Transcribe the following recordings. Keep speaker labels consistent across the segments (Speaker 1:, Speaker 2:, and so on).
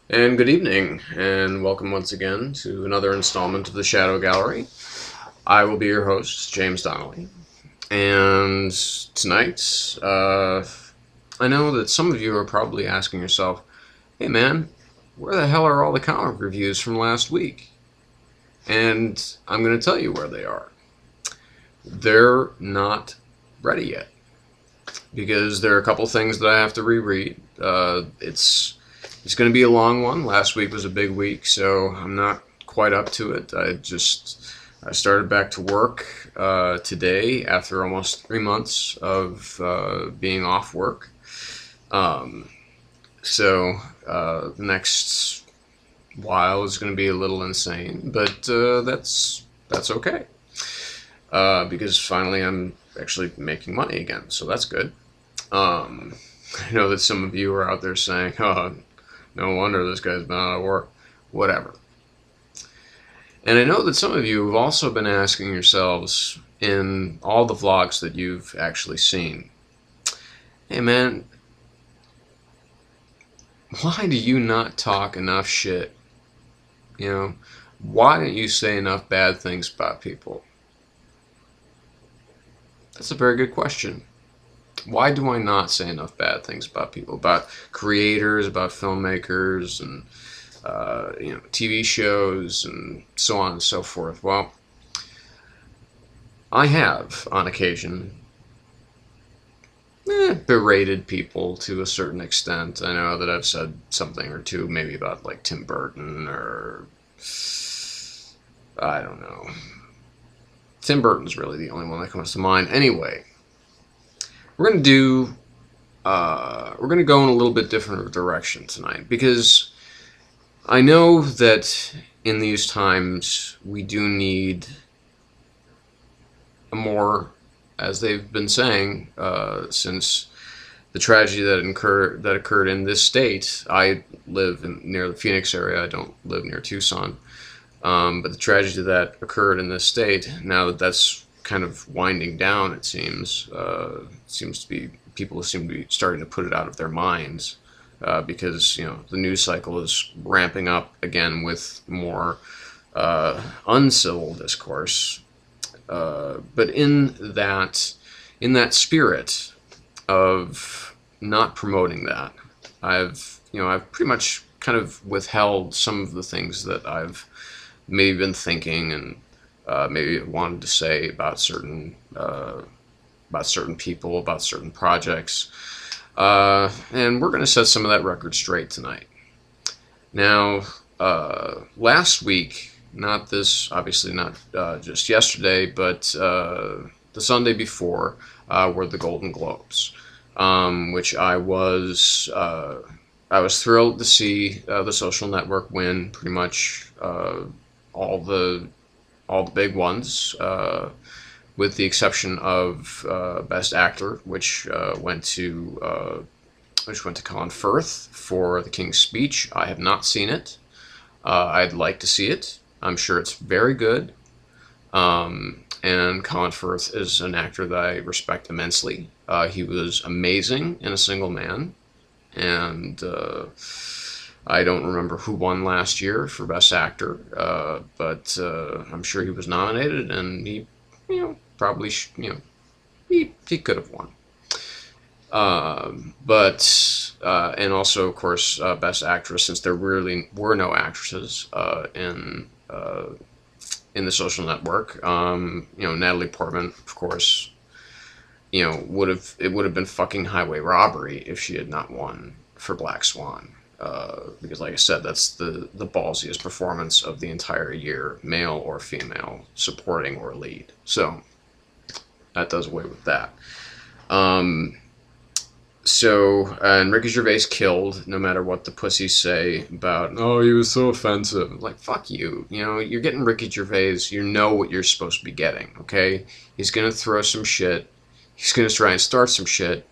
Speaker 1: And good evening, and welcome once again to another installment of the Shadow Gallery. I will be your host, James Donnelly. And tonight, I know that some of you are probably asking yourself, hey man, where the hell are all the comic reviews from last week? And I'm going to tell you where they are. They're not ready yet, because there are a couple things that I have to reread. It's going to be a long one. Last week was a big week, so I'm not quite up to it. I started back to work today after almost 3 months of being off work. Um, the next while is going to be a little insane, but that's okay because finally I'm actually making money again, so that's good. I know that some of you are out there saying, "Oh, no wonder this guy's been out of work." Whatever. And I know that some of you have also been asking yourselves in all the vlogs that you've actually seen, hey man, why do you not talk enough shit? You know, why don't you say enough bad things about people? That's a very good question. Why do I not say enough bad things about people, about creators, about filmmakers, and TV shows, and so on and so forth? Well, I have, on occasion, berated people to a certain extent. I know that I've said something or two, maybe about like Tim Burton, or I don't know. Tim Burton's really the only one that comes to mind. Anyway, we're gonna do. We're gonna go in a little bit different direction tonight, because I know that in these times we do need a more, as they've been saying since the tragedy that occurred in this state. I live near the Phoenix area. I don't live near Tucson, but the tragedy that occurred in this state, now that that's kind of winding down, it seems to be, people seem to be starting to put it out of their minds, because the news cycle is ramping up again with more uncivil discourse. But in that spirit of not promoting that, I've pretty much kind of withheld some of the things that I've maybe been thinking, and maybe wanted to say about certain people, about certain projects, and we're going to set some of that record straight tonight. Now, last week, not this, obviously not just yesterday, but the Sunday before, were the Golden Globes, which I was thrilled to see The Social Network win pretty much all the big ones, with the exception of Best Actor, which went to Colin Firth for The King's Speech. I have not seen it. I'd like to see it. I'm sure it's very good. And Colin Firth is an actor that I respect immensely. He was amazing in A Single Man, and I don't remember who won last year for Best Actor, but I'm sure he was nominated, and he, probably, he could have won. And also, of course, Best Actress, since there really were no actresses in The Social Network. Natalie Portman, of course, would have been fucking highway robbery if she had not won for Black Swan. Because, like I said, that's the ballsiest performance of the entire year, male or female, supporting or lead. So that does away with that. And Ricky Gervais killed, no matter what the pussies say about, oh, he was so offensive. Like, fuck you. You're getting Ricky Gervais. You know what you're supposed to be getting, okay? He's going to throw some shit. He's going to try and start some shit.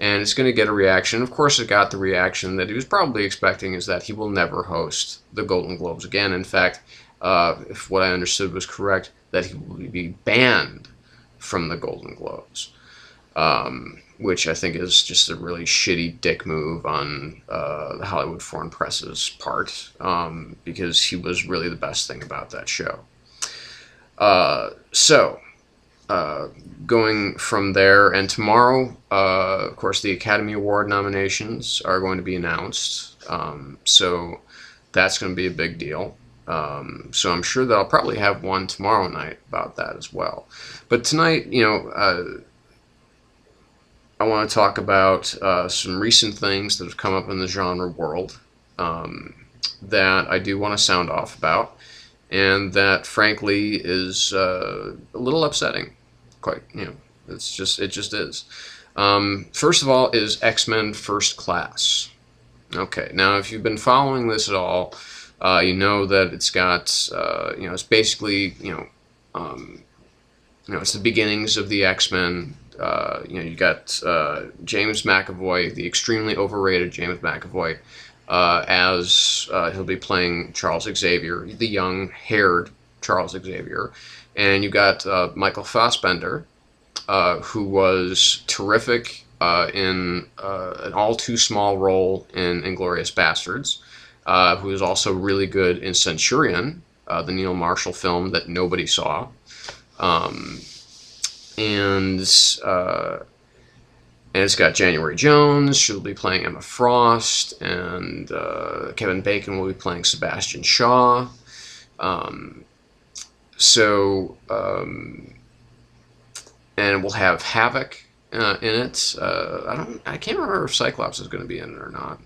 Speaker 1: And it's going to get a reaction. Of course, it got the reaction that he was probably expecting, is that he will never host the Golden Globes again. In fact, if what I understood was correct, that he will be banned from the Golden Globes. which I think is just a really shitty dick move on the Hollywood Foreign Press's part, because he was really the best thing about that show. So, going from there, and tomorrow, of course, the Academy Award nominations are going to be announced. So that's going to be a big deal. So I'm sure that I'll probably have one tomorrow night about that as well. But tonight, I want to talk about some recent things that have come up in the genre world that I do want to sound off about, and that frankly is a little upsetting. Quite, it just is. First of all is X-Men First Class. Okay, now if you've been following this at all, you know that it's got, it's basically, it's the beginnings of the X-Men. You got James McAvoy, the extremely overrated James McAvoy, as he'll be playing Charles Xavier, the young-haired Charles Xavier. And you got Michael Fassbender, who was terrific in an all-too-small role in Inglourious Bastards, who was also really good in Centurion, the Neil Marshall film that nobody saw. And it's got January Jones. She'll be playing Emma Frost, and Kevin Bacon will be playing Sebastian Shaw. And we'll have Havoc in it. I can't remember if Cyclops is going to be in it or not.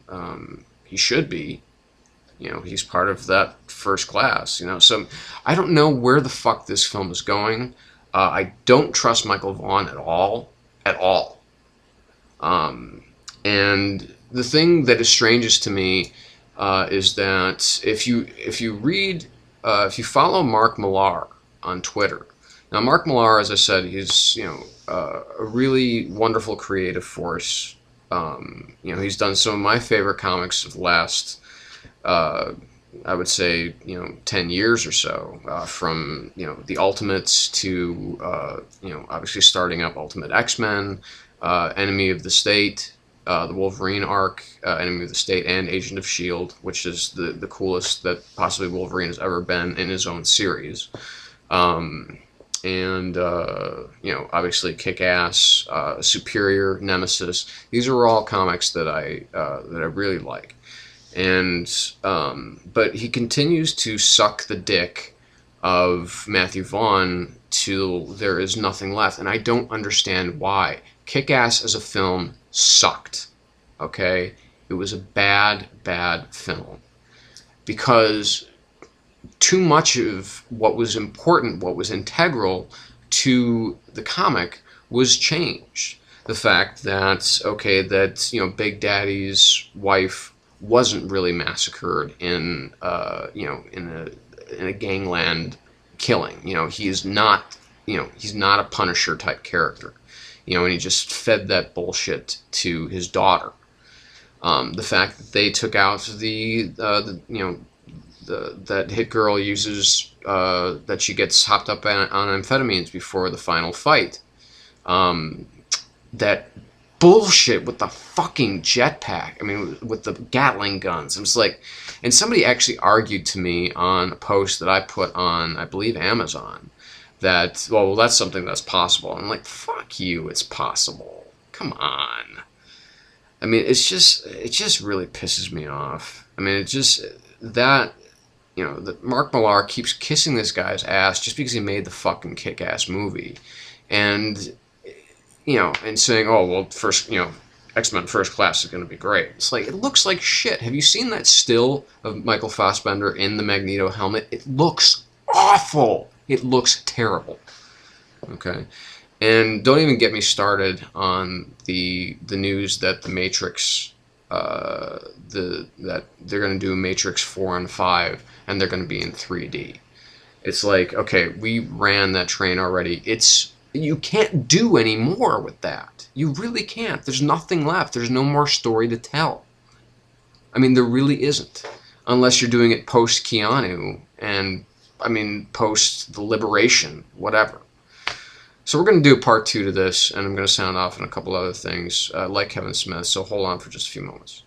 Speaker 1: He should be. He's part of that First Class. So I don't know where the fuck this film is going. I don't trust Michael Vaughn at all. And the thing that is strangest to me is that if you follow Mark Millar on Twitter. Now, Mark Millar, as I said, he's a really wonderful creative force. He's done some of my favorite comics of the last, I would say, 10 years or so, from the Ultimates to obviously starting up Ultimate X-Men, Enemy of the State, the Wolverine arc, Enemy of the State, and Agent of S.H.I.E.L.D., which is the coolest that possibly Wolverine has ever been in his own series. And obviously Kick-Ass, Superior, Nemesis. These are all comics that I really like. And but he continues to suck the dick of Matthew Vaughn till there is nothing left, and I don't understand why. Kick-Ass as a film sucked. Okay, it was a bad film because too much of what was important, what was integral to the comic, was changed. The fact that Big Daddy's wife wasn't really massacred in a gangland killing. He's not a Punisher type character. And he just fed that bullshit to his daughter. The fact that they took out that Hit Girl uses, that she gets hopped up on amphetamines before the final fight. That bullshit with the fucking jetpack. I mean, with the Gatling guns. It was like, and somebody actually argued to me on a post that I put on, I believe, Amazon, that, well, that's something that's possible. I'm like, fuck you, it's possible. Come on. I mean, it just really pisses me off. I mean, that Mark Millar keeps kissing this guy's ass just because he made the fucking Kick-Ass movie. And, and saying, oh, well, X-Men First Class is going to be great. It's like, it looks like shit. Have you seen that still of Michael Fassbender in the Magneto helmet? It looks awful. It looks terrible. Okay? And don't even get me started on the news that the Matrix, that they're going to do Matrix 4 and 5, and they're going to be in 3D. It's like, okay, we ran that train already. You can't do any more with that. You really can't. There's nothing left. There's no more story to tell. I mean, there really isn't. Unless you're doing it post-Keanu, and, I mean, post the Liberation, whatever. So we're going to do part 2 to this, and I'm going to sound off on a couple other things, like Kevin Smith, so hold on for just a few moments.